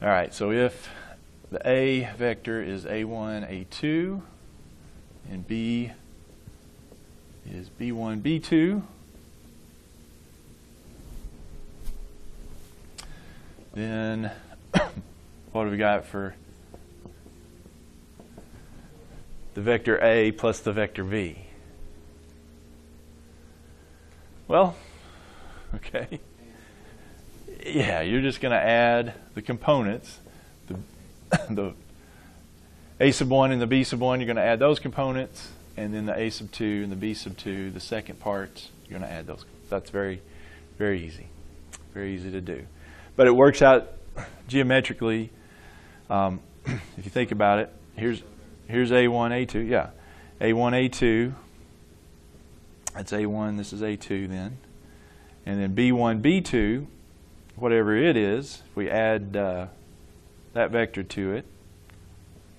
All right, so if the A vector is A1, A2, and B is B1, B2, then what do we got for the vector A plus the vector B? Well, okay. Yeah, you're just going to add the components. The A sub 1 and the B sub 1, you're going to add those components, and then the A sub 2 and the B sub 2, the second parts, you're going to add those. That's very, very easy. Very easy to do. But it works out geometrically. If you think about it, here's A1, A2. Yeah, A1, A2. That's A1. This is A2 then. And then B1, B2, whatever it is, if we add that vector to it,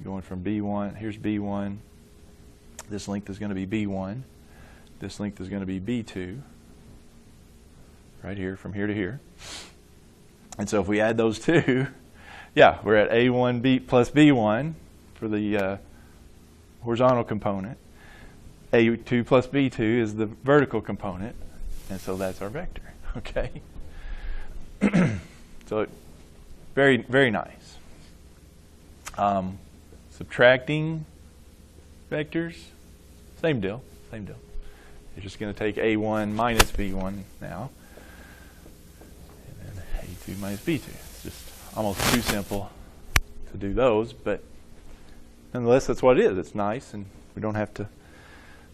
going from B1, here's B1. This length is going to be B1. This length is going to be B2. Right here, from here to here. And so if we add those two, yeah, we're at A1 plus B1 for the horizontal component. A2 plus B2 is the vertical component, and so that's our vector, okay? So very, very nice. Subtracting vectors, same deal, same deal. You're just going to take A1 minus B1 now, and then A2 minus B2. It's just almost too simple to do those, but nonetheless, that's what it is. It's nice, and we don't have to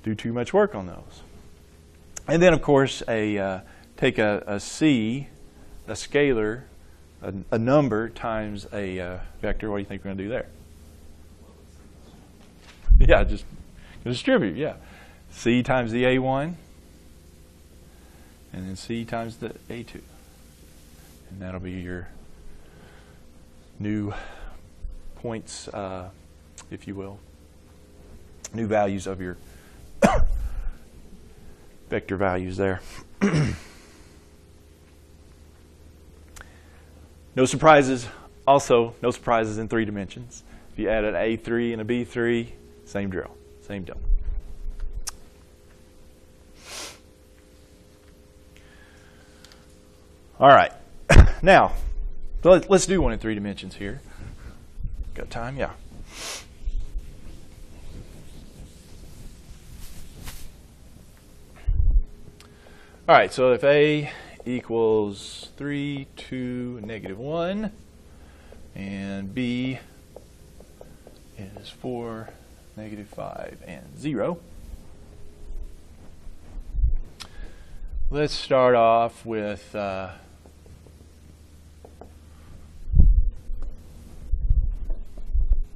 do too much work on those. And then, of course, take a C, a scalar, a number times a vector. What do you think we're going to do there? Yeah, just distribute, yeah. C times the A1, and then C times the A2. And that'll be your new points, if you will, new values of your vector values there. No surprises. Also, no surprises in 3 dimensions. If you add an A3 and a B3, same drill, same deal. All right. Now, let's do one in 3 dimensions here. Got time? Yeah. All right, so if A equals 3, 2, -1, and B is 4, -5, and 0. Let's start off with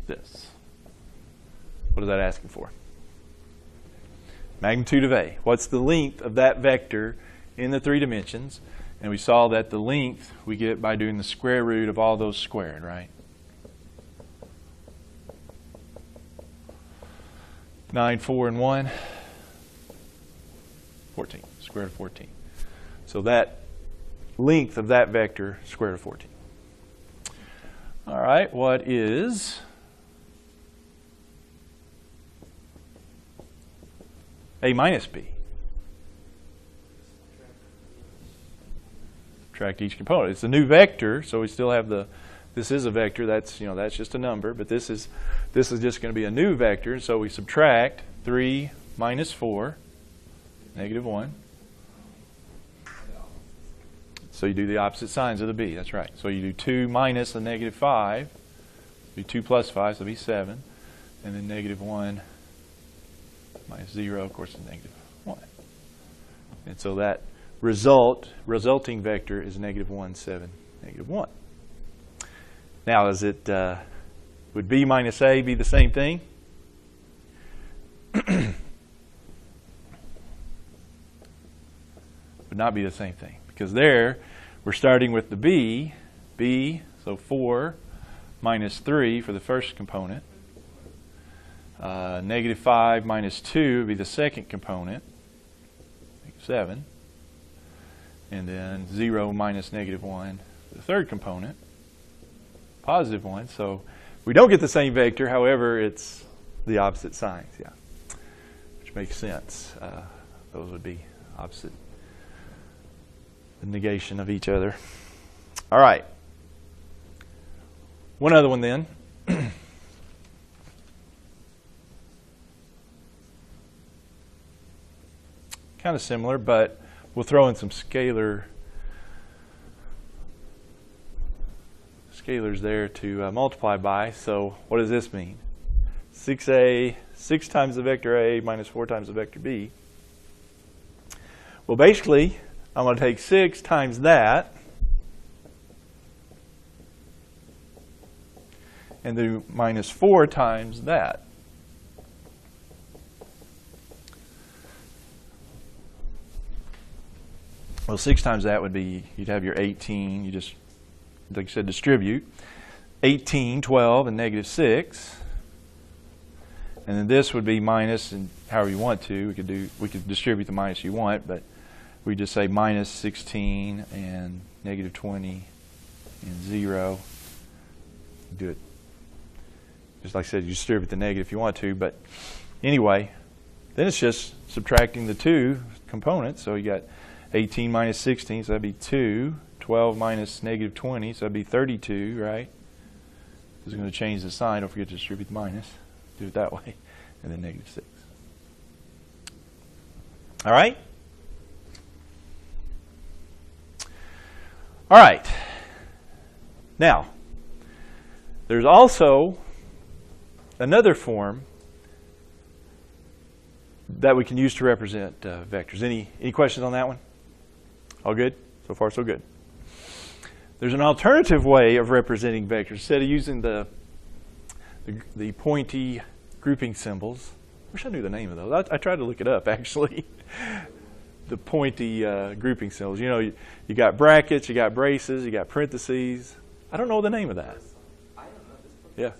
this. What is that asking for? Magnitude of A. What's the length of that vector in the 3 dimensions? And we saw that the length we get by doing the square root of all those squared, right? 9, 4, and 1. 14. Square root of 14. So that length of that vector, square root of 14. All right, what is A minus B? Subtract each component. It's a new vector, so we still have the. This is a vector. That's that's just a number, but this is just going to be a new vector. So we subtract 3 minus 4, -1. So you do the opposite signs of the B. That's right. So you do 2 minus a -5. Be 2 plus 5, so it'll be 7, and then -1 minus 0, of course, is -1. And so that resulting vector is -1, 7, -1. Now, is it would B minus A be the same thing? Would not be the same thing, because there we're starting with the B, so 4 minus 3 for the first component. -5 minus 2 would be the second component, 7. And then 0 minus -1, the third component, positive 1. So we don't get the same vector. However, it's the opposite signs. Yeah, which makes sense. Those would be opposite, the negation of each other. All right. One other one then. Kind of similar, but we'll throw in some scalars there to multiply by. So what does this mean? 6a, 6 times the vector a minus 4 times the vector b. Well, basically, I'm going to take 6 times that and do minus 4 times that. Well, 6 times that would be, you'd have your 18. You just, like I said, distribute. 18, 12, and negative 6. And then this would be minus, and however you want to. We could distribute the minus you want, but we just say minus 16 and negative 20 and 0. Do it. Just like I said, you distribute the negative if you want to. But anyway, then it's just subtracting the two components. So you got 18 minus 16, so that'd be 2. 12 minus negative 20, so that'd be 32, right? This is going to change the sign. Don't forget to distribute the minus. Do it that way. And then negative 6. All right? All right. Now, there's also another form that we can use to represent vectors. Any questions on that one? All good? So far, so good. There's an alternative way of representing vectors. Instead of using the pointy grouping symbols, I wish I knew the name of those. I tried to look it up, actually. The pointy grouping symbols. You know, you got brackets, you got braces, you got parentheses. I don't know the name of that. I don't know. This book Yeah.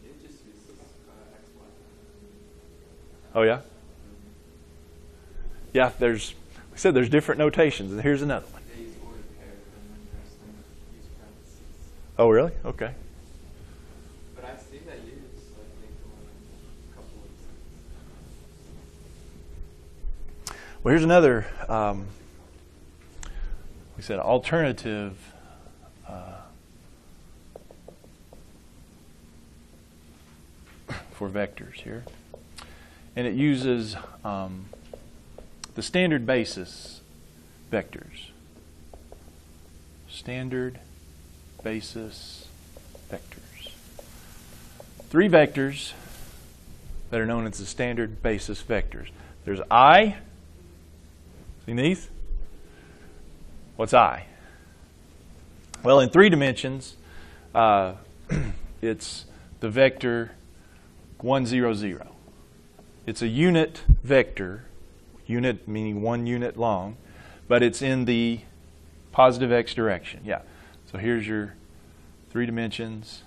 it just uses X, Y. Oh, yeah? Yeah, there's, like I said, there's different notations. And here's another one. They use ordered pairs, and then there's some use parentheses. Oh, really? Okay. But I've seen that used, so I think on a couple of sites. Well, here's another, we said, alternative for vectors here. And it uses the standard basis vectors. Standard basis vectors. 3 vectors that are known as the standard basis vectors. There's I. Seen these? What's I? Well, in 3 dimensions, it's the vector 1, 0, 0. It's a unit vector, unit meaning 1 unit long, but it's in the positive x direction. Yeah. So here's your 3 dimensions.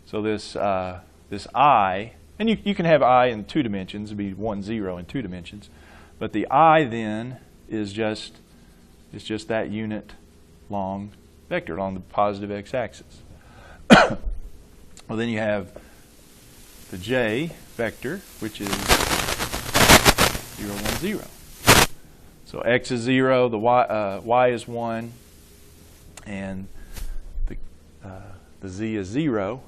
So this this I, and you can have I in 2 dimensions. It'd be 1, 0 in 2 dimensions, but the I then is just that unit long vector along the positive x-axis. Well, then you have the j vector, which is 0, 1, 0. So x is 0, the y is 1, and the z is 0.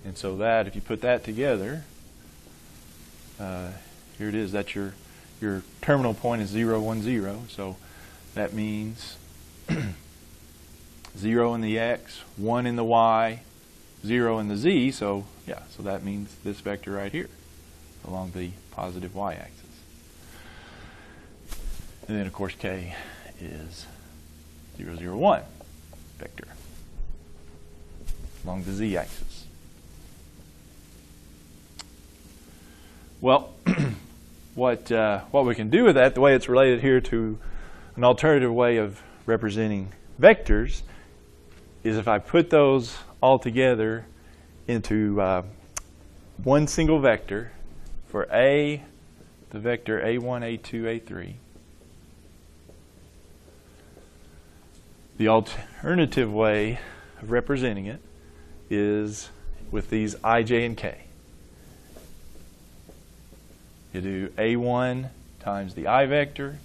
And so that, if you put that together, here it is. That's your terminal point is 0, 1, 0. So that means 0 in the x, 1 in the y, 0 in the z. So yeah, so that means this vector right here along the positive y-axis. And then, of course, k is 0, 0, 1 vector along the z-axis. Well, what we can do with that, the way it's related here to an alternative way of representing vectors, is if I put those all together into one single vector for A, the vector A1, A2, A3. The alternative way of representing it is with these I, J, and K. You do A1 times the I vector,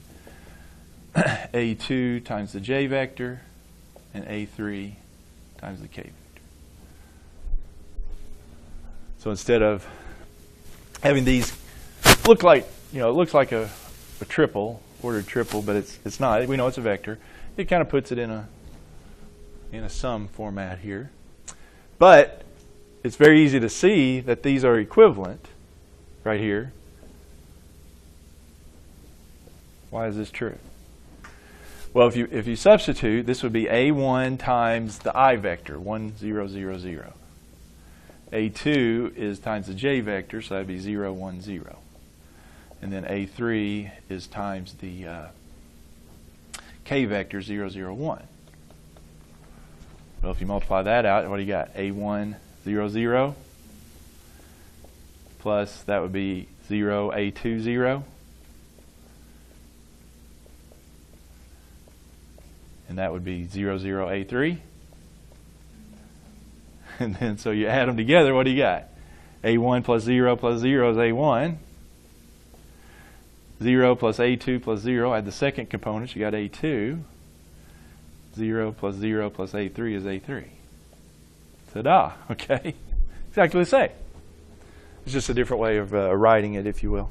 A2 times the J vector, and A3 times the K vector. So instead of having these look like, it looks like a triple, ordered triple, but it's not. We know it's a vector. It kind of puts it in a sum format here. But it's very easy to see that these are equivalent right here. Why is this true? Well, if you substitute, this would be A1 times the I vector, 1, 0, 0, 0. A2 is times the J vector, so that would be 0, 1, 0. And then A3 is times the K vector, 0, 0, 1. Well, if you multiply that out, what do you got? A1, 0, 0, plus that would be 0, A2, 0. And that would be 0, 0, A3. And then so you add them together, what do you got? A1 plus 0 is A1. 0 plus A2 plus 0, add the second component, you got A2. 0 plus A3 is A3. Ta-da, okay? Exactly the same. It's just a different way of writing it, if you will.